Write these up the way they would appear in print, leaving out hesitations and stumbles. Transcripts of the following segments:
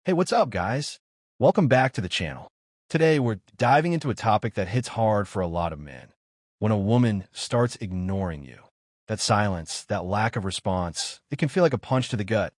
Hey, what's up, guys? Welcome back to the channel. Today, we're diving into a topic that hits hard for a lot of men. When a woman starts ignoring you, that silence, that lack of response, it can feel like a punch to the gut,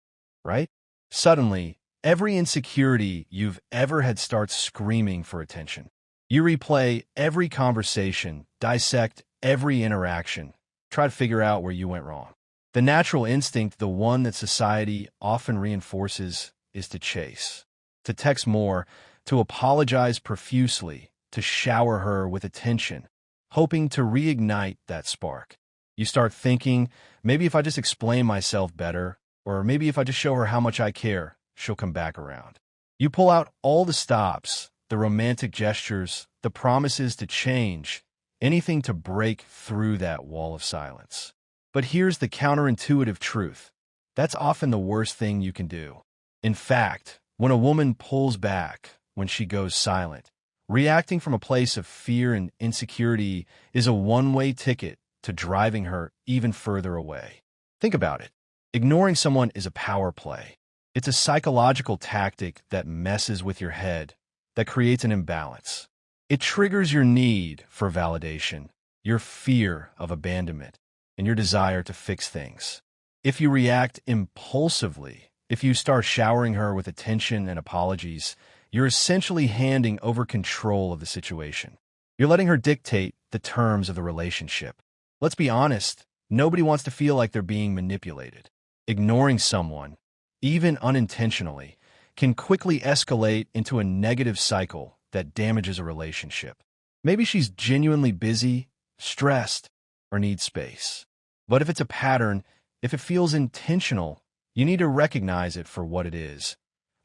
right? Suddenly, every insecurity you've ever had starts screaming for attention. You replay every conversation, dissect every interaction, try to figure out where you went wrong. The natural instinct, the one that society often reinforces, is to chase, to text more, to apologize profusely, to shower her with attention, hoping to reignite that spark. You start thinking, maybe if I just explain myself better, or maybe if I just show her how much I care, she'll come back around. You pull out all the stops, the romantic gestures, the promises to change, anything to break through that wall of silence. But here's the counterintuitive truth. That's often the worst thing you can do. In fact, when a woman pulls back, when she goes silent, reacting from a place of fear and insecurity is a one-way ticket to driving her even further away. Think about it. Ignoring someone is a power play. It's a psychological tactic that messes with your head, that creates an imbalance. It triggers your need for validation, your fear of abandonment, and your desire to fix things. If you react impulsively, if you start showering her with attention and apologies, you're essentially handing over control of the situation. You're letting her dictate the terms of the relationship. Let's be honest, nobody wants to feel like they're being manipulated. Ignoring someone, even unintentionally, can quickly escalate into a negative cycle that damages a relationship. Maybe she's genuinely busy, stressed, or needs space. But if it's a pattern, if it feels intentional, you need to recognize it for what it is,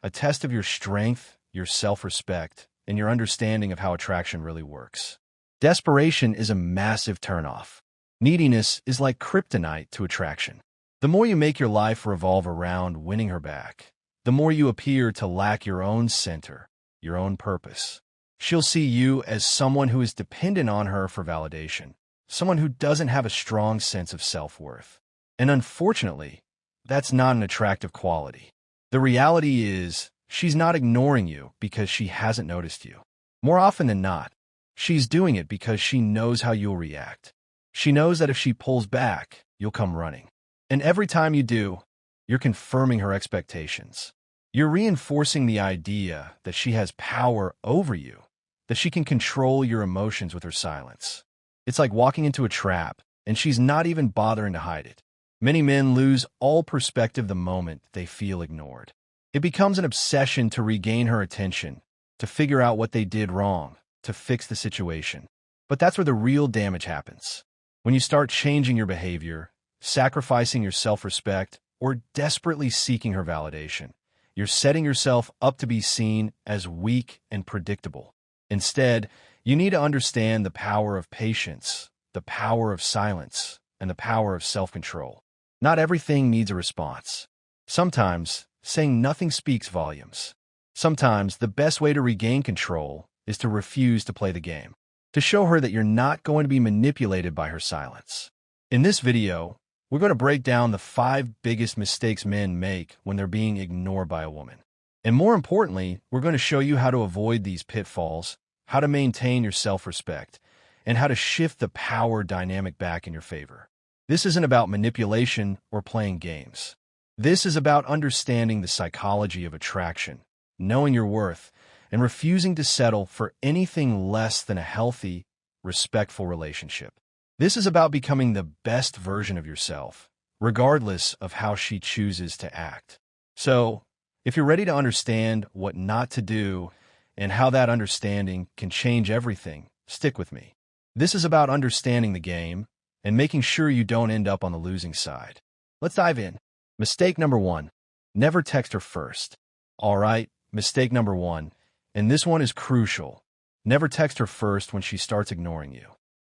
a test of your strength, your self-respect, and your understanding of how attraction really works. Desperation is a massive turnoff. Neediness is like kryptonite to attraction. The more you make your life revolve around winning her back, the more you appear to lack your own center, your own purpose. She'll see you as someone who is dependent on her for validation, someone who doesn't have a strong sense of self-worth. And unfortunately, that's not an attractive quality. The reality is, she's not ignoring you because she hasn't noticed you. More often than not, she's doing it because she knows how you'll react. She knows that if she pulls back, you'll come running. And every time you do, you're confirming her expectations. You're reinforcing the idea that she has power over you, that she can control your emotions with her silence. It's like walking into a trap, and she's not even bothering to hide it. Many men lose all perspective the moment they feel ignored. It becomes an obsession to regain her attention, to figure out what they did wrong, to fix the situation. But that's where the real damage happens. When you start changing your behavior, sacrificing your self-respect, or desperately seeking her validation, you're setting yourself up to be seen as weak and predictable. Instead, you need to understand the power of patience, the power of silence, and the power of self-control. Not everything needs a response. Sometimes, saying nothing speaks volumes. Sometimes, the best way to regain control is to refuse to play the game, to show her that you're not going to be manipulated by her silence. In this video, we're going to break down the 5 biggest mistakes men make when they're being ignored by a woman. And more importantly, we're going to show you how to avoid these pitfalls, how to maintain your self-respect, and how to shift the power dynamic back in your favor. This isn't about manipulation or playing games. This is about understanding the psychology of attraction, knowing your worth, and refusing to settle for anything less than a healthy, respectful relationship. This is about becoming the best version of yourself, regardless of how she chooses to act. So, if you're ready to understand what not to do and how that understanding can change everything, stick with me. This is about understanding the game and making sure you don't end up on the losing side. Let's dive in. Mistake number 1, never text her first. All right, mistake number 1, and this one is crucial. Never text her first when she starts ignoring you.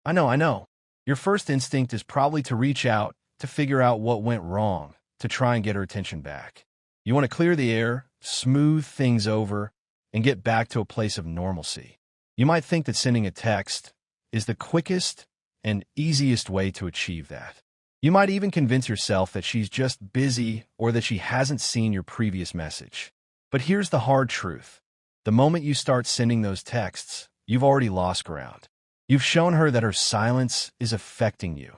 I know. Your first instinct is probably to reach out, to figure out what went wrong, to try and get her attention back. You want to clear the air, smooth things over, and get back to a place of normalcy. You might think that sending a text is the quickest and easiest way to achieve that. You might even convince yourself that she's just busy or that she hasn't seen your previous message. But here's the hard truth. The moment you start sending those texts, you've already lost ground. You've shown her that her silence is affecting you,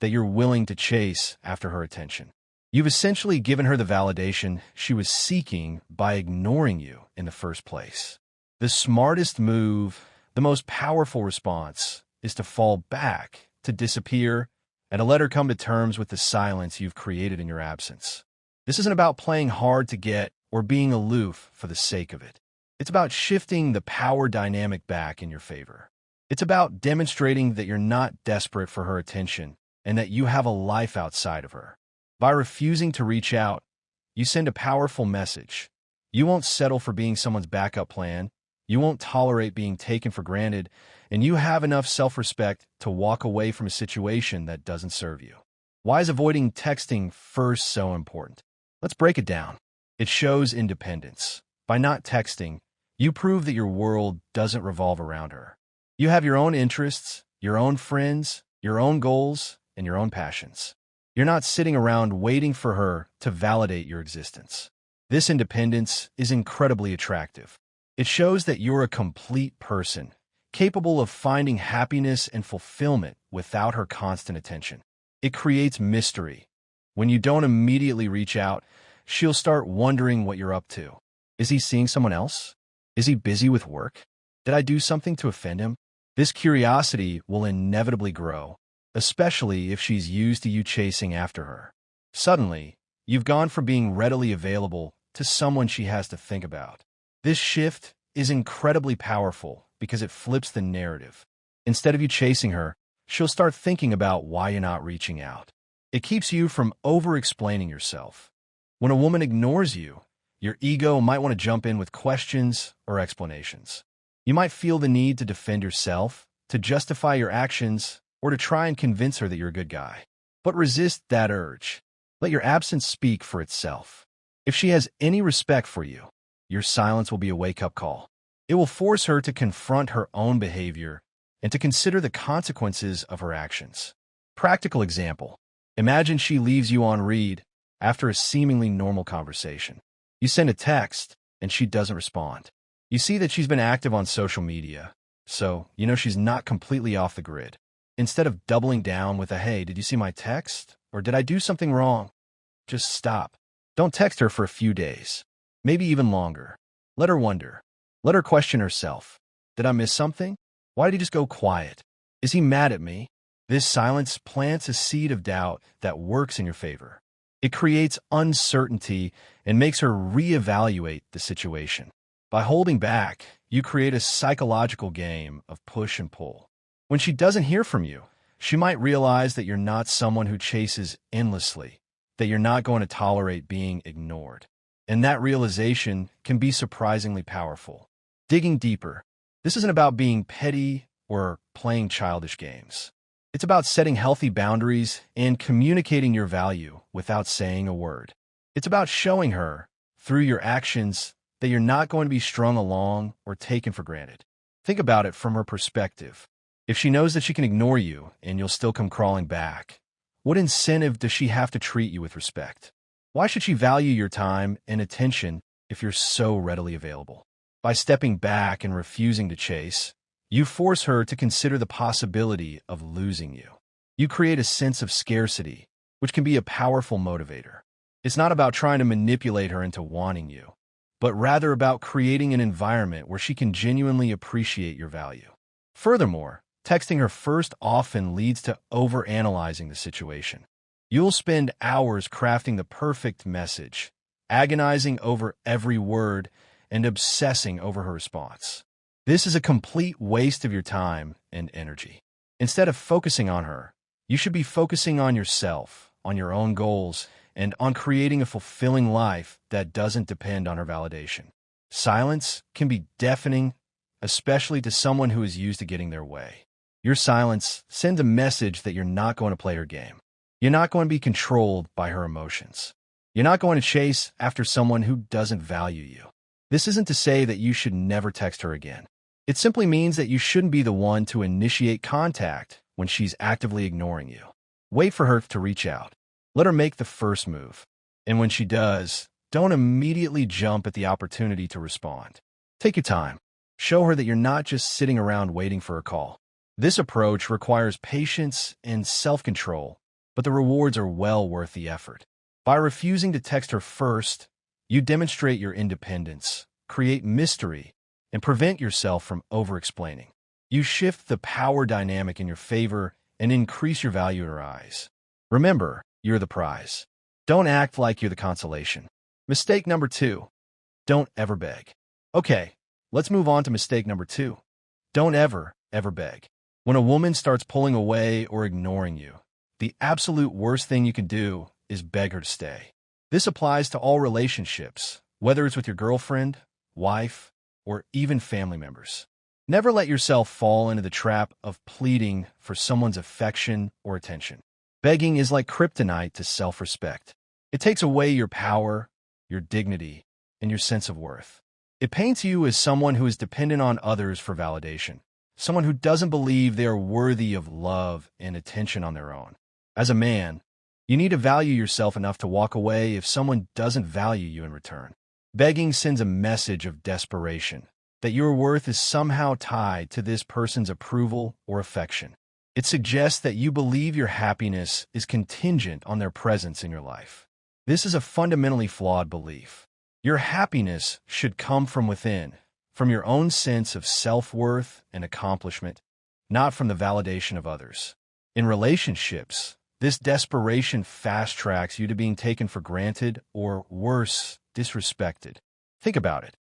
that you're willing to chase after her attention. You've essentially given her the validation she was seeking by ignoring you in the first place. The smartest move, the most powerful response, is to fall back, to disappear, and to let her come to terms with the silence you've created in your absence. This isn't about playing hard to get or being aloof for the sake of it. It's about shifting the power dynamic back in your favor. It's about demonstrating that you're not desperate for her attention and that you have a life outside of her. By refusing to reach out, you send a powerful message. You won't settle for being someone's backup plan. You won't tolerate being taken for granted, and you have enough self-respect to walk away from a situation that doesn't serve you. Why is avoiding texting first so important? Let's break it down. It shows independence. By not texting, you prove that your world doesn't revolve around her. You have your own interests, your own friends, your own goals, and your own passions. You're not sitting around waiting for her to validate your existence. This independence is incredibly attractive. It shows that you're a complete person, capable of finding happiness and fulfillment without her constant attention. It creates mystery. When you don't immediately reach out, she'll start wondering what you're up to. Is he seeing someone else? Is he busy with work? Did I do something to offend him? This curiosity will inevitably grow, especially if she's used to you chasing after her. Suddenly, you've gone from being readily available to someone she has to think about. This shift is incredibly powerful because it flips the narrative. Instead of you chasing her, she'll start thinking about why you're not reaching out. It keeps you from over-explaining yourself. When a woman ignores you, your ego might want to jump in with questions or explanations. You might feel the need to defend yourself, to justify your actions, or to try and convince her that you're a good guy. But resist that urge. Let your absence speak for itself. If she has any respect for you, your silence will be a wake-up call. It will force her to confront her own behavior and to consider the consequences of her actions. Practical example. Imagine she leaves you on read after a seemingly normal conversation. You send a text, and she doesn't respond. You see that she's been active on social media, so you know she's not completely off the grid. Instead of doubling down with a, "Hey, did you see my text? Or did I do something wrong?" Just stop. Don't text her for a few days, maybe even longer. Let her wonder. Let her question herself. Did I miss something? Why did he just go quiet? Is he mad at me? This silence plants a seed of doubt that works in your favor. It creates uncertainty and makes her reevaluate the situation. By holding back, you create a psychological game of push and pull. When she doesn't hear from you, she might realize that you're not someone who chases endlessly, that you're not going to tolerate being ignored. And that realization can be surprisingly powerful. Digging deeper, this isn't about being petty or playing childish games. It's about setting healthy boundaries and communicating your value without saying a word. It's about showing her, through your actions, that you're not going to be strung along or taken for granted. Think about it from her perspective. If she knows that she can ignore you and you'll still come crawling back, what incentive does she have to treat you with respect? Why should she value your time and attention if you're so readily available? By stepping back and refusing to chase, you force her to consider the possibility of losing you. You create a sense of scarcity, which can be a powerful motivator. It's not about trying to manipulate her into wanting you, but rather about creating an environment where she can genuinely appreciate your value. Furthermore, texting her first often leads to overanalyzing the situation. You'll spend hours crafting the perfect message, agonizing over every word, and obsessing over her response. This is a complete waste of your time and energy. Instead of focusing on her, you should be focusing on yourself, on your own goals, and on creating a fulfilling life that doesn't depend on her validation. Silence can be deafening, especially to someone who is used to getting their way. Your silence sends a message that you're not going to play her game. You're not going to be controlled by her emotions. You're not going to chase after someone who doesn't value you. This isn't to say that you should never text her again. It simply means that you shouldn't be the one to initiate contact when she's actively ignoring you. Wait for her to reach out. Let her make the first move. And when she does, Don't immediately jump at the opportunity to respond. Take your time. Show her that you're not just sitting around waiting for a call. This approach requires patience and self-control, but the rewards are well worth the effort. By refusing to text her first, you demonstrate your independence, create mystery, and prevent yourself from over-explaining. You shift the power dynamic in your favor and increase your value in her eyes. Remember, you're the prize. Don't act like you're the consolation. Mistake number 2. Don't ever beg. Okay, let's move on to mistake number 2. Don't ever beg. When a woman starts pulling away or ignoring you, the absolute worst thing you can do is beg her to stay. This applies to all relationships, whether it's with your girlfriend, wife, or even family members. Never let yourself fall into the trap of pleading for someone's affection or attention. Begging is like kryptonite to self-respect. It takes away your power, your dignity, and your sense of worth. It paints you as someone who is dependent on others for validation, someone who doesn't believe they are worthy of love and attention on their own. As a man, you need to value yourself enough to walk away if someone doesn't value you in return. Begging sends a message of desperation, that your worth is somehow tied to this person's approval or affection. It suggests that you believe your happiness is contingent on their presence in your life. This is a fundamentally flawed belief. Your happiness should come from within, from your own sense of self-worth and accomplishment, not from the validation of others. In relationships, this desperation fast-tracks you to being taken for granted or, worse, disrespected. Think about it.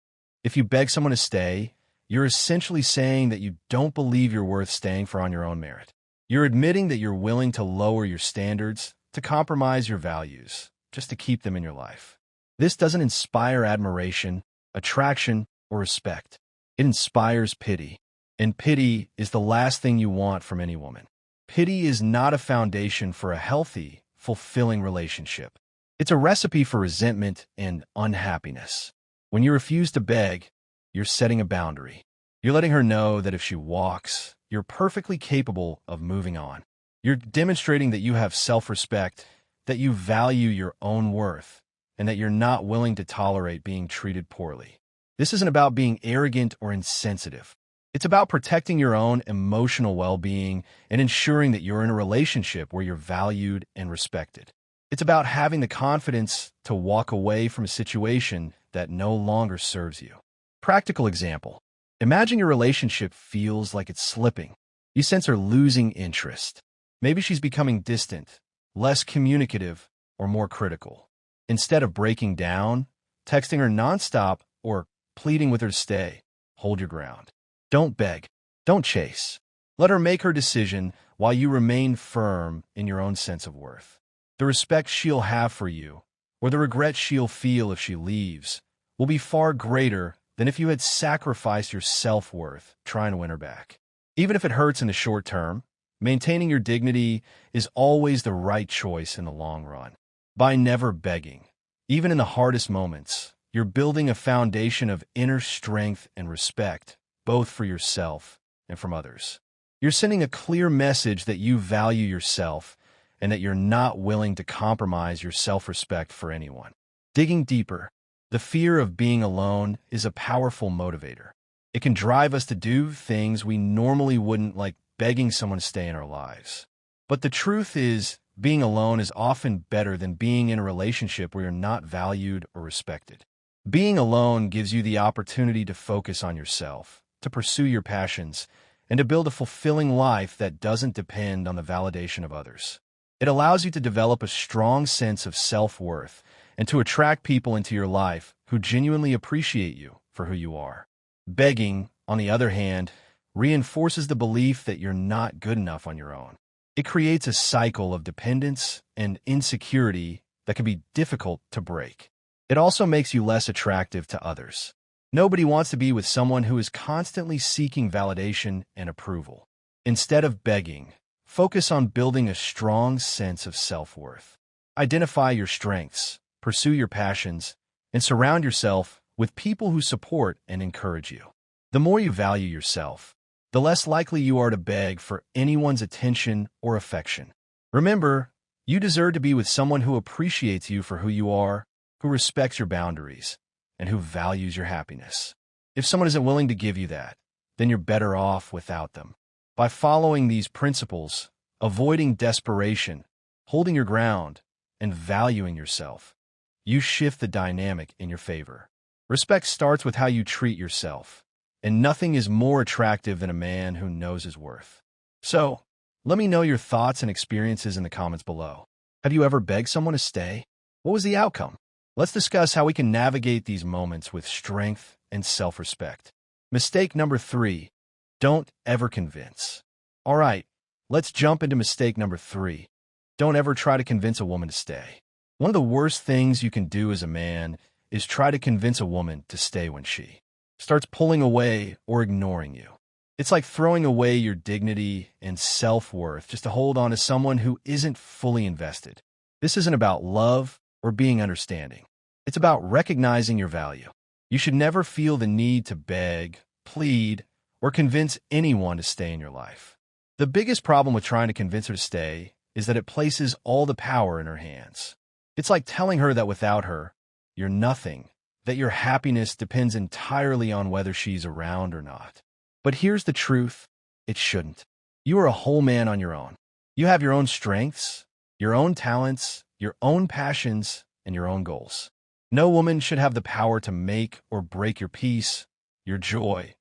If you beg someone to stay, you're essentially saying that you don't believe you're worth staying for on your own merit. You're admitting that you're willing to lower your standards, to compromise your values, just to keep them in your life. This doesn't inspire admiration, attraction, or respect. It inspires pity. And pity is the last thing you want from any woman. Pity is not a foundation for a healthy, fulfilling relationship. It's a recipe for resentment and unhappiness. When you refuse to beg, you're setting a boundary. You're letting her know that if she walks, you're perfectly capable of moving on. You're demonstrating that you have self-respect, that you value your own worth, and that you're not willing to tolerate being treated poorly. This isn't about being arrogant or insensitive. It's about protecting your own emotional well-being and ensuring that you're in a relationship where you're valued and respected. It's about having the confidence to walk away from a situation that no longer serves you. Practical example. Imagine your relationship feels like it's slipping. You sense her losing interest. Maybe she's becoming distant, less communicative, or more critical. Instead of breaking down, texting her nonstop, or pleading with her to stay, hold your ground. Don't beg. Don't chase. Let her make her decision while you remain firm in your own sense of worth. The respect she'll have for you, or the regret she'll feel if she leaves, will be far greater than if you had sacrificed your self-worth trying to win her back. Even if it hurts in the short term, maintaining your dignity is always the right choice in the long run. By never begging, even in the hardest moments, you're building a foundation of inner strength and respect, both for yourself and from others. You're sending a clear message that you value yourself and that you're not willing to compromise your self-respect for anyone. Digging deeper, the fear of being alone is a powerful motivator. It can drive us to do things we normally wouldn't, like begging someone to stay in our lives. But the truth is, being alone is often better than being in a relationship where you're not valued or respected. Being alone gives you the opportunity to focus on yourself, to pursue your passions, and to build a fulfilling life that doesn't depend on the validation of others. It allows you to develop a strong sense of self-worth and to attract people into your life who genuinely appreciate you for who you are. Begging, on the other hand, reinforces the belief that you're not good enough on your own. It creates a cycle of dependence and insecurity that can be difficult to break. It also makes you less attractive to others. Nobody wants to be with someone who is constantly seeking validation and approval. Instead of begging, focus on building a strong sense of self-worth. Identify your strengths, pursue your passions, and surround yourself with people who support and encourage you. The more you value yourself, the less likely you are to beg for anyone's attention or affection. Remember, you deserve to be with someone who appreciates you for who you are, who respects your boundaries, and who values your happiness. If someone isn't willing to give you that, then you're better off without them. By following these principles, avoiding desperation, holding your ground, and valuing yourself, you shift the dynamic in your favor. Respect starts with how you treat yourself, and nothing is more attractive than a man who knows his worth. So, let me know your thoughts and experiences in the comments below. Have you ever begged someone to stay? What was the outcome? Let's discuss how we can navigate these moments with strength and self-respect. Mistake number 3, don't ever convince. All right, let's jump into mistake number 3. Don't ever try to convince a woman to stay. One of the worst things you can do as a man is try to convince a woman to stay when she starts pulling away or ignoring you. It's like throwing away your dignity and self-worth just to hold on to someone who isn't fully invested. This isn't about love or being understanding. It's about recognizing your value. You should never feel the need to beg, plead, or convince anyone to stay in your life. The biggest problem with trying to convince her to stay is that it places all the power in her hands. It's like telling her that without her, you're nothing, that your happiness depends entirely on whether she's around or not. But here's the truth, it shouldn't. You are a whole man on your own. You have your own strengths, your own talents, your own passions, and your own goals. No woman should have the power to make or break your peace, your joy,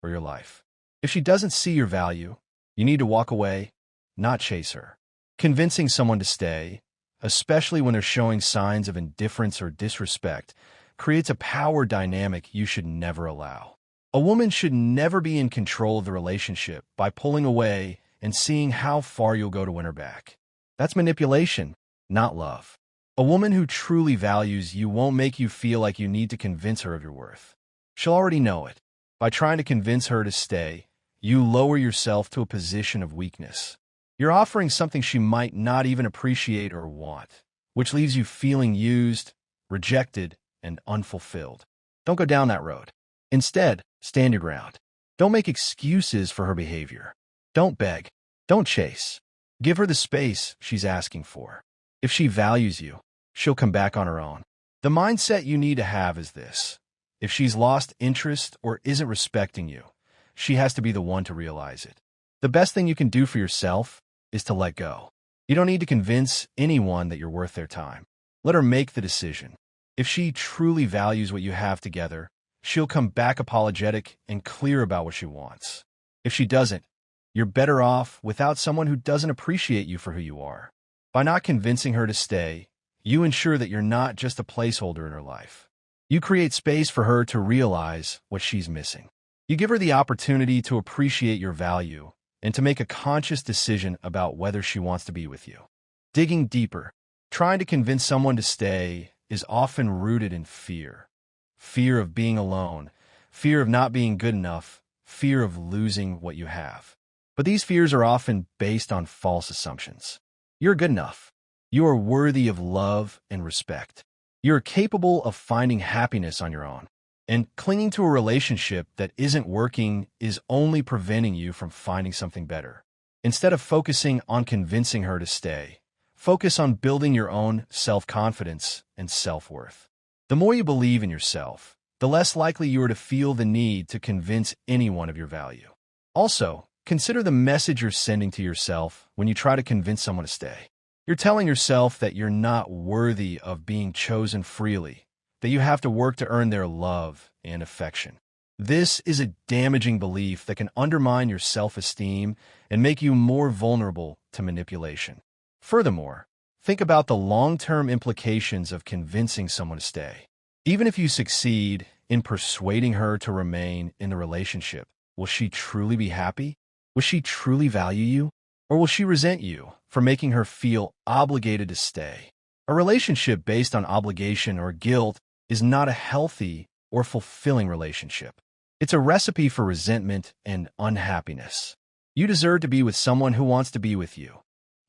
or your life. If she doesn't see your value, you need to walk away, not chase her. Convincing someone to stay, especially when they're showing signs of indifference or disrespect, creates a power dynamic you should never allow. A woman should never be in control of the relationship by pulling away and seeing how far you'll go to win her back. That's manipulation, not love. A woman who truly values you won't make you feel like you need to convince her of your worth. She'll already know it. By trying to convince her to stay, you lower yourself to a position of weakness. You're offering something she might not even appreciate or want, which leaves you feeling used, rejected, and unfulfilled. Don't go down that road. Instead, stand your ground. Don't make excuses for her behavior. Don't beg. Don't chase. Give her the space she's asking for. If she values you, she'll come back on her own. The mindset you need to have is this. If she's lost interest or isn't respecting you, she has to be the one to realize it. The best thing you can do for yourself is to let go. You don't need to convince anyone that you're worth their time. Let her make the decision. If she truly values what you have together, she'll come back apologetic and clear about what she wants. If she doesn't, you're better off without someone who doesn't appreciate you for who you are. By not convincing her to stay, you ensure that you're not just a placeholder in her life. You create space for her to realize what she's missing. You give her the opportunity to appreciate your value and to make a conscious decision about whether she wants to be with you. Digging deeper, trying to convince someone to stay is often rooted in fear. Fear of being alone, fear of not being good enough, fear of losing what you have. But these fears are often based on false assumptions. You're good enough. You are worthy of love and respect. You're capable of finding happiness on your own. And clinging to a relationship that isn't working is only preventing you from finding something better. Instead of focusing on convincing her to stay, focus on building your own self-confidence and self-worth. The more you believe in yourself, the less likely you are to feel the need to convince anyone of your value. Also, consider the message you're sending to yourself when you try to convince someone to stay. You're telling yourself that you're not worthy of being chosen freely, that you have to work to earn their love and affection. This is a damaging belief that can undermine your self-esteem and make you more vulnerable to manipulation. Furthermore, think about the long-term implications of convincing someone to stay. Even if you succeed in persuading her to remain in the relationship, will she truly be happy? Will she truly value you? Or will she resent you for making her feel obligated to stay? A relationship based on obligation or guilt is not a healthy or fulfilling relationship. It's a recipe for resentment and unhappiness. You deserve to be with someone who wants to be with you,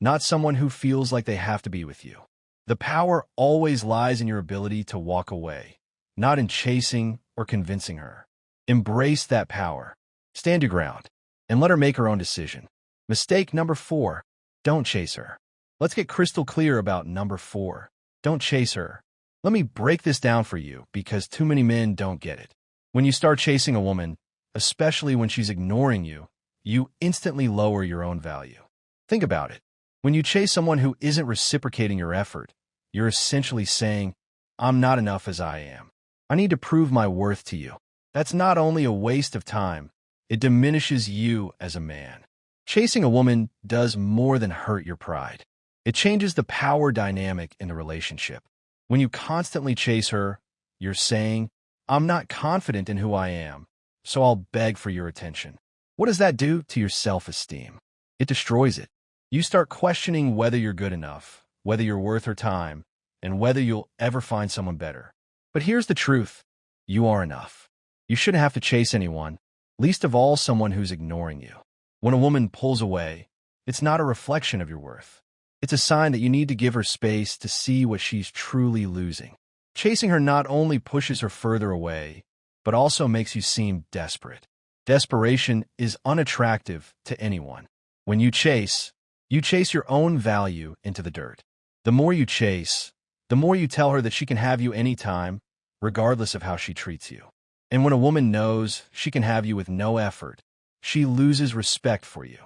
not someone who feels like they have to be with you. The power always lies in your ability to walk away, not in chasing or convincing her. Embrace that power. Stand your ground, and let her make her own decision. Mistake number 4, don't chase her. Let's get crystal clear about number 4. Don't chase her. Let me break this down for you because too many men don't get it. When you start chasing a woman, especially when she's ignoring you, you instantly lower your own value. Think about it. When you chase someone who isn't reciprocating your effort, you're essentially saying, I'm not enough as I am. I need to prove my worth to you. That's not only a waste of time, it diminishes you as a man. Chasing a woman does more than hurt your pride. It changes the power dynamic in the relationship. When you constantly chase her, you're saying, I'm not confident in who I am, so I'll beg for your attention. What does that do to your self-esteem? It destroys it. You start questioning whether you're good enough, whether you're worth her time, and whether you'll ever find someone better. But here's the truth. You are enough. You shouldn't have to chase anyone, least of all someone who's ignoring you. When a woman pulls away, it's not a reflection of your worth. It's a sign that you need to give her space to see what she's truly losing. Chasing her not only pushes her further away, but also makes you seem desperate. Desperation is unattractive to anyone. When you chase your own value into the dirt. The more you chase, the more you tell her that she can have you anytime, regardless of how she treats you. And when a woman knows she can have you with no effort, she loses respect for you.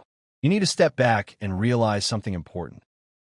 You need to step back and realize something important.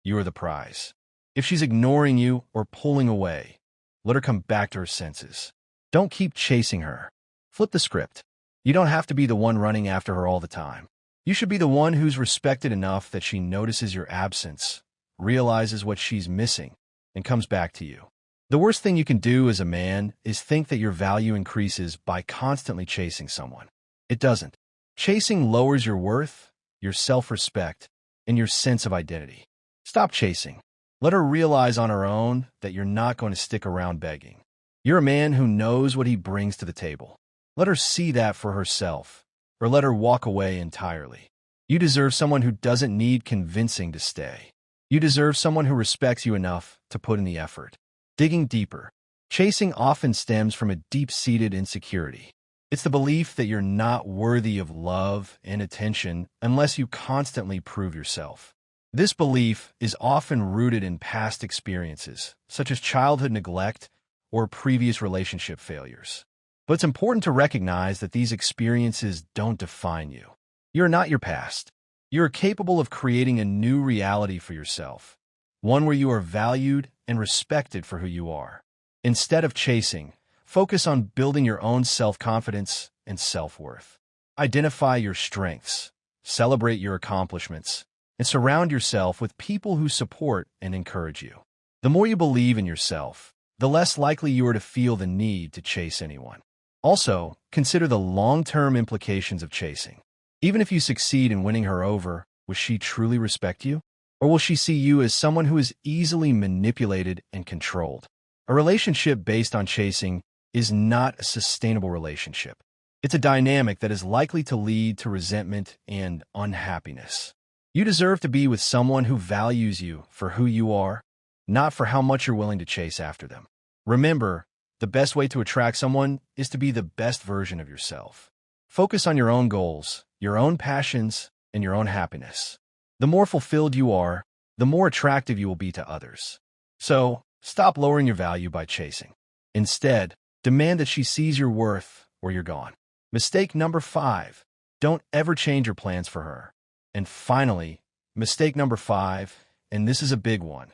You are the prize. If she's ignoring you or pulling away, let her come back to her senses. Don't keep chasing her. Flip the script. You don't have to be the one running after her all the time. You should be the one who's respected enough that she notices your absence, realizes what she's missing, and comes back to you. The worst thing you can do as a man is think that your value increases by constantly chasing someone. It doesn't. Chasing lowers your worth, your self-respect, and your sense of identity. Stop chasing. Let her realize on her own that you're not going to stick around begging. You're a man who knows what he brings to the table. Let her see that for herself, or let her walk away entirely. You deserve someone who doesn't need convincing to stay. You deserve someone who respects you enough to put in the effort. Digging deeper. Chasing often stems from a deep-seated insecurity. It's the belief that you're not worthy of love and attention unless you constantly prove yourself. This belief is often rooted in past experiences, such as childhood neglect or previous relationship failures. But it's important to recognize that these experiences don't define you. You're not your past. You are capable of creating a new reality for yourself, one where you are valued and respected for who you are. Instead of chasing, focus on building your own self-confidence and self-worth. Identify your strengths, celebrate your accomplishments, and surround yourself with people who support and encourage you. The more you believe in yourself, the less likely you are to feel the need to chase anyone. Also, consider the long-term implications of chasing. Even if you succeed in winning her over, will she truly respect you? Or will she see you as someone who is easily manipulated and controlled? A relationship based on chasing is not a sustainable relationship. It's a dynamic that is likely to lead to resentment and unhappiness. You deserve to be with someone who values you for who you are, not for how much you're willing to chase after them. Remember, the best way to attract someone is to be the best version of yourself. Focus on your own goals, your own passions, and your own happiness. The more fulfilled you are, the more attractive you will be to others. So, stop lowering your value by chasing. Instead, demand that she sees your worth or you're gone. Mistake number 5. Don't ever change your plans for her. And finally, mistake number 5, and this is a big one.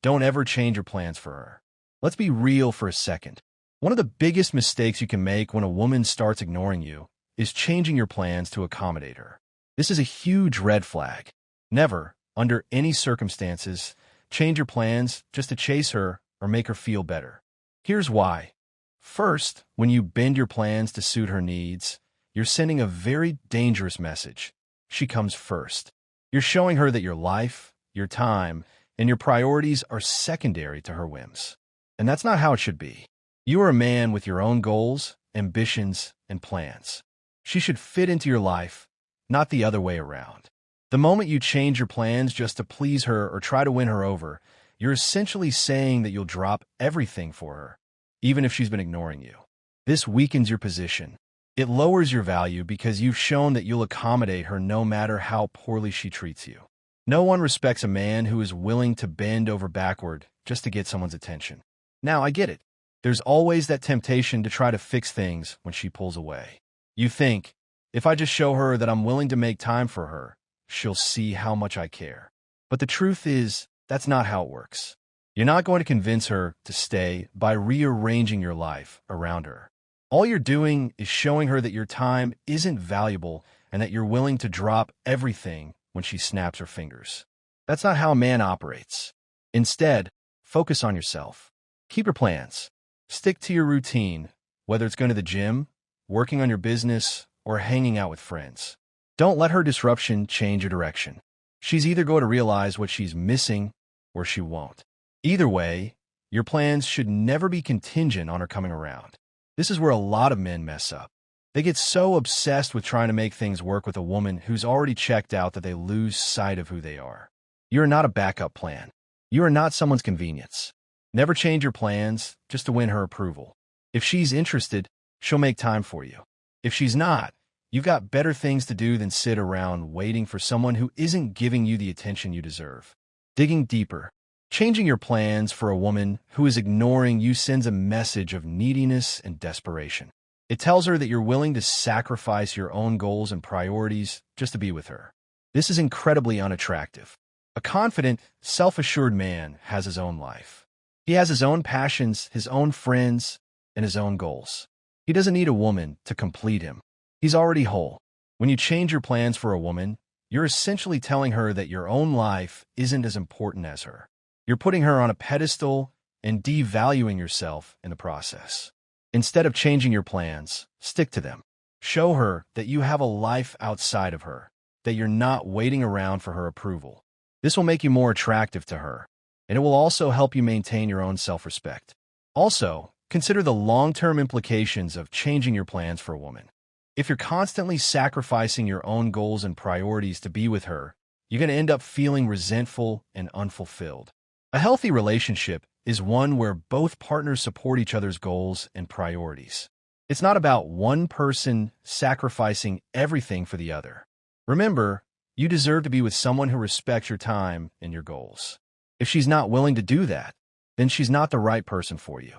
Don't ever change your plans for her. Let's be real for a second. One of the biggest mistakes you can make when a woman starts ignoring you is changing your plans to accommodate her. This is a huge red flag. Never, under any circumstances, change your plans just to chase her or make her feel better. Here's why. First, when you bend your plans to suit her needs, you're sending a very dangerous message. She comes first. You're showing her that your life, your time, and your priorities are secondary to her whims. And that's not how it should be. You are a man with your own goals, ambitions, and plans. She should fit into your life, not the other way around. The moment you change your plans just to please her or try to win her over, you're essentially saying that you'll drop everything for her, even if she's been ignoring you. This weakens your position. It lowers your value because you've shown that you'll accommodate her no matter how poorly she treats you. No one respects a man who is willing to bend over backward just to get someone's attention. Now, I get it. There's always that temptation to try to fix things when she pulls away. You think, if I just show her that I'm willing to make time for her, she'll see how much I care. But the truth is, that's not how it works. You're not going to convince her to stay by rearranging your life around her. All you're doing is showing her that your time isn't valuable and that you're willing to drop everything when she snaps her fingers. That's not how a man operates. Instead, focus on yourself. Keep your plans. Stick to your routine, whether it's going to the gym, working on your business, or hanging out with friends. Don't let her disruption change your direction. She's either going to realize what she's missing or she won't. Either way, your plans should never be contingent on her coming around. This is where a lot of men mess up. They get so obsessed with trying to make things work with a woman who's already checked out that they lose sight of who they are. You are not a backup plan. You are not someone's convenience. Never change your plans just to win her approval. If she's interested, she'll make time for you. If she's not, you've got better things to do than sit around waiting for someone who isn't giving you the attention you deserve. Digging deeper. Changing your plans for a woman who is ignoring you sends a message of neediness and desperation. It tells her that you're willing to sacrifice your own goals and priorities just to be with her. This is incredibly unattractive. A confident, self-assured man has his own life. He has his own passions, his own friends, and his own goals. He doesn't need a woman to complete him. He's already whole. When you change your plans for a woman, you're essentially telling her that your own life isn't as important as her. You're putting her on a pedestal and devaluing yourself in the process. Instead of changing your plans, stick to them. Show her that you have a life outside of her, that you're not waiting around for her approval. This will make you more attractive to her, and it will also help you maintain your own self-respect. Also, consider the long-term implications of changing your plans for a woman. If you're constantly sacrificing your own goals and priorities to be with her, you're going to end up feeling resentful and unfulfilled. A healthy relationship is one where both partners support each other's goals and priorities. It's not about one person sacrificing everything for the other. Remember, you deserve to be with someone who respects your time and your goals. If she's not willing to do that, then she's not the right person for you.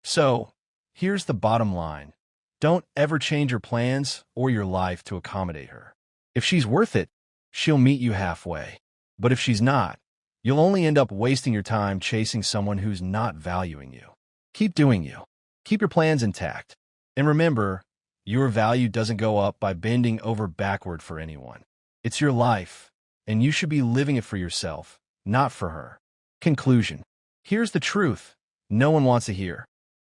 So, here's the bottom line. Don't ever change your plans or your life to accommodate her. If she's worth it, she'll meet you halfway. But if she's not, you'll only end up wasting your time chasing someone who's not valuing you. Keep doing you. Keep your plans intact. And remember, your value doesn't go up by bending over backward for anyone. It's your life, and you should be living it for yourself, not for her. Conclusion. Here's the truth no one wants to hear.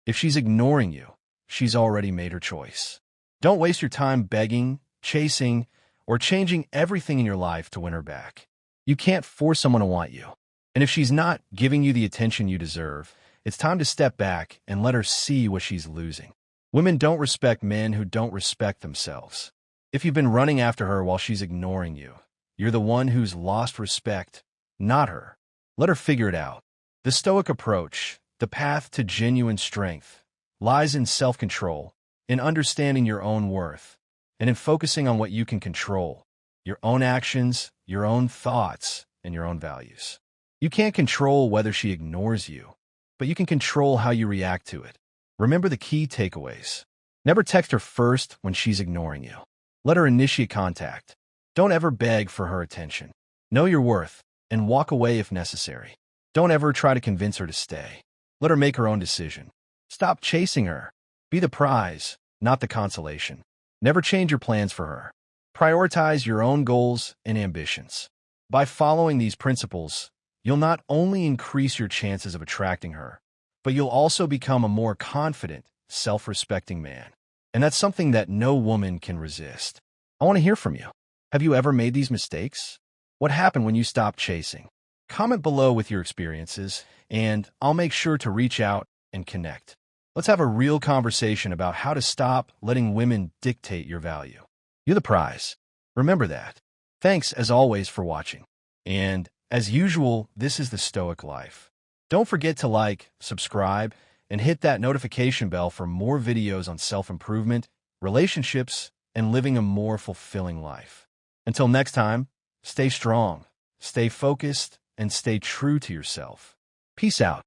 If she's ignoring you, she's already made her choice. Don't waste your time begging, chasing, or changing everything in your life to win her back. You can't force someone to want you. And if she's not giving you the attention you deserve, it's time to step back and let her see what she's losing. Women don't respect men who don't respect themselves. If you've been running after her while she's ignoring you, you're the one who's lost respect, not her. Let her figure it out. The Stoic approach, the path to genuine strength, lies in self-control, in understanding your own worth, and in focusing on what you can control, your own actions, your own thoughts, and your own values. You can't control whether she ignores you, but you can control how you react to it. Remember the key takeaways. Never text her first when she's ignoring you. Let her initiate contact. Don't ever beg for her attention. Know your worth and walk away if necessary. Don't ever try to convince her to stay. Let her make her own decision. Stop chasing her. Be the prize, not the consolation. Never change your plans for her. Prioritize your own goals and ambitions. By following these principles, you'll not only increase your chances of attracting her, but you'll also become a more confident, self-respecting man. And that's something that no woman can resist. I want to hear from you. Have you ever made these mistakes? What happened when you stopped chasing? Comment below with your experiences, and I'll make sure to reach out and connect. Let's have a real conversation about how to stop letting women dictate your value. You're the prize. Remember that. Thanks, as always, for watching. And, as usual, this is the Stoic Life. Don't forget to like, subscribe, and hit that notification bell for more videos on self-improvement, relationships, and living a more fulfilling life. Until next time, stay strong, stay focused, and stay true to yourself. Peace out.